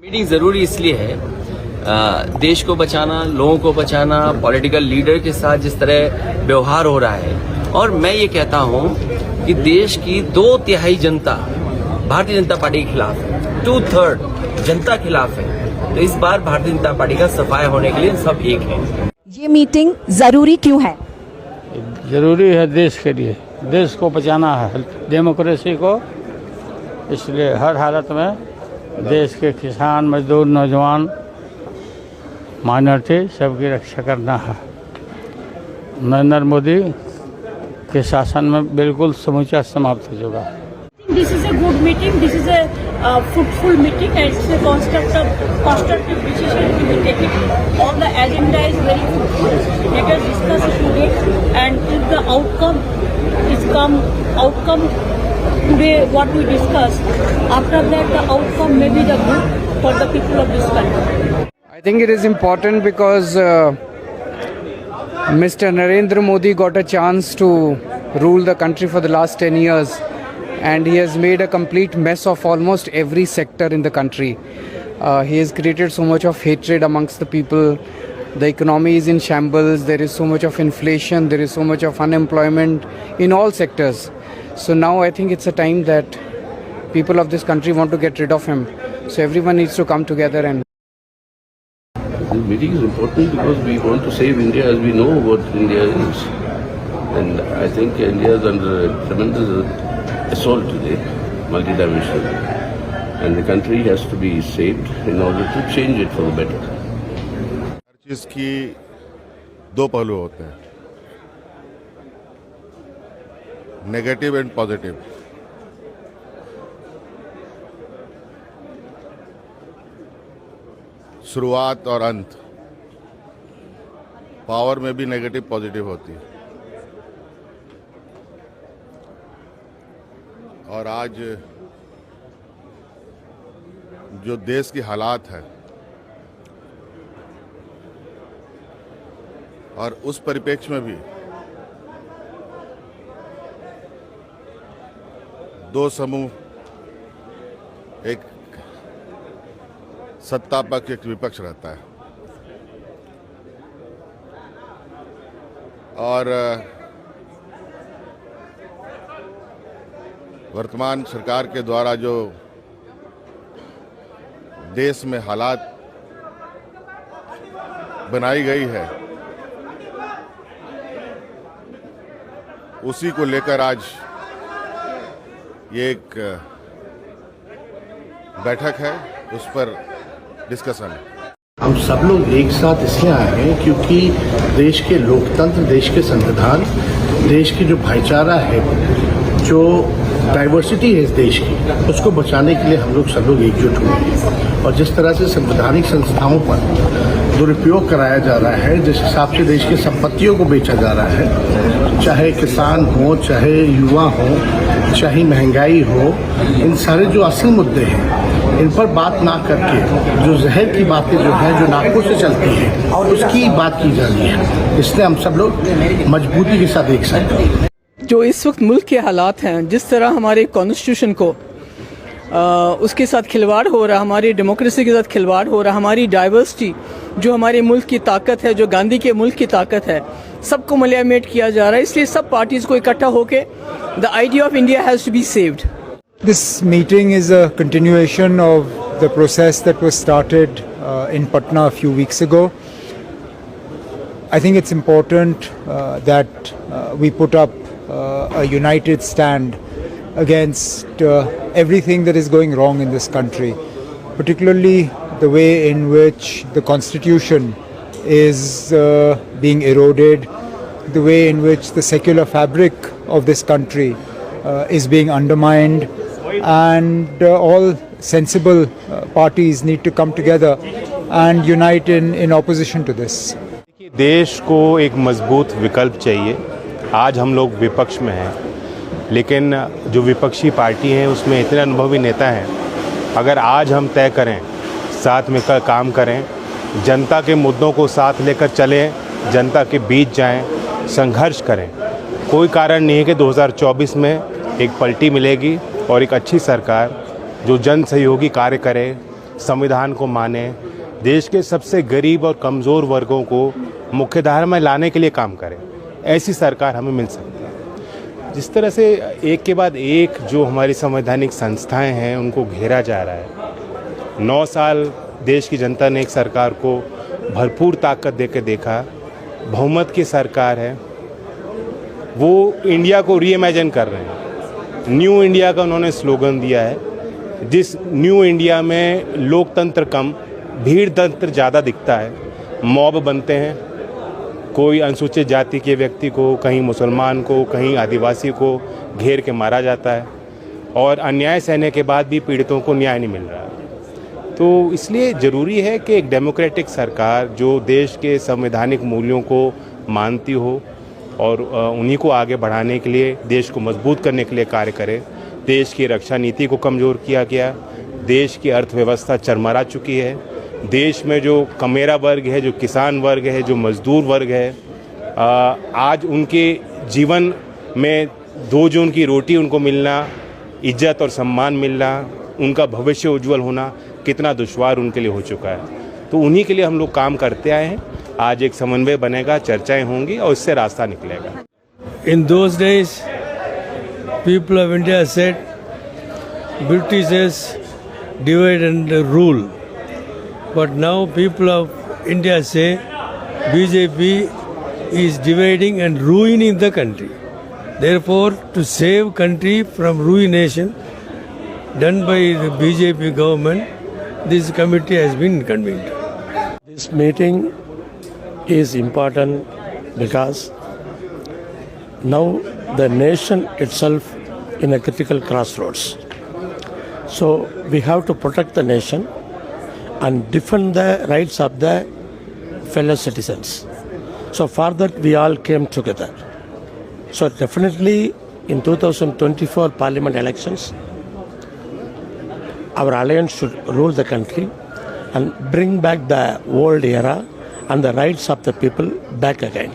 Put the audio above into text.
Meeting जरूरी इसलिए है, देश को बचाना, लोगों को बचाना, पॉलिटिकल लीडर के साथ जिस तरह व्यवहार हो रहा है, और मैं ये कहता हूं कि देश की 2/3 जनता भारतीय जनता पार्टी के खिलाफ है, 2/3 जनता खिलाफ है। तो इस बार भारतीय जनता पार्टी का सफाया होने के लिए सब एक है। ये मीटिंग जरूरी क्यों है? जरूरी है देश के लिए, देश को बचाना है, डेमोक्रेसी को, इसलिए हर हालत में देश के किसान, मजदूर, नौजवान, माइनॉरिटी सबकी रक्षा करना है। नरेंद्र मोदी के शासन में बिल्कुल समूचा समाप्त हो जाएगा। This is a good meeting. This is a fruitful meeting, and it's a constructive decision to be taken. All the agenda is very fruitful. Let us discuss it today, and if the outcome today, what we discussed, after that the outcome may be the good for the people of this country. I think it is important because Mr. Narendra Modi got a chance to rule the country for the last 10 years. And he has made a complete mess of almost every sector in the country. He has created so much of hatred amongst the people. The economy is in shambles. There is so much of inflation. There is so much of unemployment in all sectors. So now I think it's a time that people of this country want to get rid of him. So everyone needs to come together. And this meeting is important because we want to save India as we know what India is. And I think India is under tremendous assault today, multidimensional, and the country has to be saved in order to change it for the better. हर चीज की दो पहलू होते हैं, negative and positive. शुरुआत और अंत, power में भी नेगेटिव पॉजिटिव होती है। और आज जो देश की हालात है और उस परिप्रेक्ष्य में भी दो समूह, एक सत्ता पक्ष, एक विपक्ष रहता है। और वर्तमान सरकार के द्वारा जो देश में हालात बनाई गई है, उसी को लेकर आज ये एक बैठक है, उस पर डिस्कशन है। हम सब लोग एक साथ इसलिए आए हैं क्योंकि देश के लोकतंत्र, देश के संविधान, देश की जो भाईचारा है, जो डाइवर्सिटी है इस देश की, उसको बचाने के लिए हम लोग सब लोग एकजुट हुए हैं। और जिस तरह से संवैधानिक संस्थाओं पर दुरुपयोग कराया जा रहा है, जिस हिसाब से देश की संपत्तियों को बेचा जा रहा है, चाहे किसान हो, चाहे युवा हो, चाहे महंगाई हो, इन सारे जो असल मुद्दे हैं, इन पर बात ना करके जो जहर की बातें जो हैं, जो नाकों से चलती हैं, उसकी बात की जा रही है। इसलिए हम सब लोग मजबूती के साथ एक साथ हैं। जो इस वक्त मुल्क के हालात हैं, जिस तरह हमारे कॉन्स्टिट्यूशन को उसके साथ खिलवाड़ हो रहा, हमारी डेमोक्रेसी के साथ खिलवाड़ हो रहा, हमारी डाइवर्सिटी जो हमारे मुल्क की ताकत है, जो गांधी के मुल्क की ताकत है, सबको मलियामेट किया जा रहा है। इसलिए सब पार्टीज को इकट्ठा होके the idea of India has to be saved. This meeting is a continuation of the process that was started in Patna a few weeks ago. I think it's important that we put up a united stand against everything that is going wrong in this country, particularly the way in which the Constitution is being eroded, the way in which the secular fabric of this country is being undermined, and all sensible parties need to come together and unite in opposition to this. देश को एक मजबूत विकल्प चाहिए। आज हम लोग विपक्ष में हैं, लेकिन जो विपक्षी पार्टी हैं उसमें इतने अनुभवी नेता हैं। अगर आज हम तय करें, साथ में काम करें, जनता के मुद्दों को साथ लेकर चलें, जनता के बीच जाएं, संघर्ष करें, कोई कारण नहीं है कि 2024 में एक पलटी मिलेगी और एक अच्छी सरकार जो जन सहयोगी कार्य करे, संविधान को माने, देश के सबसे गरीब और कमज़ोर वर्गों को मुख्यधारा में लाने के लिए काम करे, ऐसी सरकार हमें मिल सकती है। जिस तरह से एक के बाद एक जो हमारी संवैधानिक संस्थाएं हैं उनको घेरा जा रहा है। 9 साल देश की जनता ने एक सरकार को भरपूर ताकत देकर देखा, बहुमत की सरकार है, वो इंडिया को रीइमेजिन कर रहे हैं। न्यू इंडिया का उन्होंने स्लोगन दिया है, जिस न्यू इंडिया में लोकतंत्र कम, भीड़ तंत्र ज़्यादा दिखता है। मॉब बनते हैं, कोई अनुसूचित जाति के व्यक्ति को, कहीं मुसलमान को, कहीं आदिवासी को घेर के मारा जाता है और अन्याय सहने के बाद भी पीड़ितों को न्याय नहीं मिल रहा है। तो इसलिए ज़रूरी है कि एक डेमोक्रेटिक सरकार जो देश के संवैधानिक मूल्यों को मानती हो और उन्हीं को आगे बढ़ाने के लिए, देश को मजबूत करने के लिए कार्य करे। देश की रक्षा नीति को कमज़ोर किया गया, देश की अर्थव्यवस्था चरमरा चुकी है, देश में जो कमेरा वर्ग है, जो किसान वर्ग है, जो मजदूर वर्ग है, आज उनके जीवन में 2 जून की रोटी उनको मिलना, इज्जत और सम्मान मिलना, उनका भविष्य उज्जवल होना कितना दुश्वार उनके लिए हो चुका है। तो उन्हीं के लिए हम लोग काम करते आए हैं। आज एक समन्वय बनेगा, चर्चाएं होंगी और इससे रास्ता निकलेगा। In those days, people of India said, Britishers divide and rule. But now people of India say, BJP is dividing and ruining the country. Therefore, to save country from ruination done by the BJP government, this committee has been convened. This meeting is important because now the nation itself in a critical crossroads. So we have to protect the nation and defend the rights of the fellow citizens. So for that we all came together. So definitely in 2024 parliament elections, our alliance should rule the country and bring back the old era and the rights of the people back again.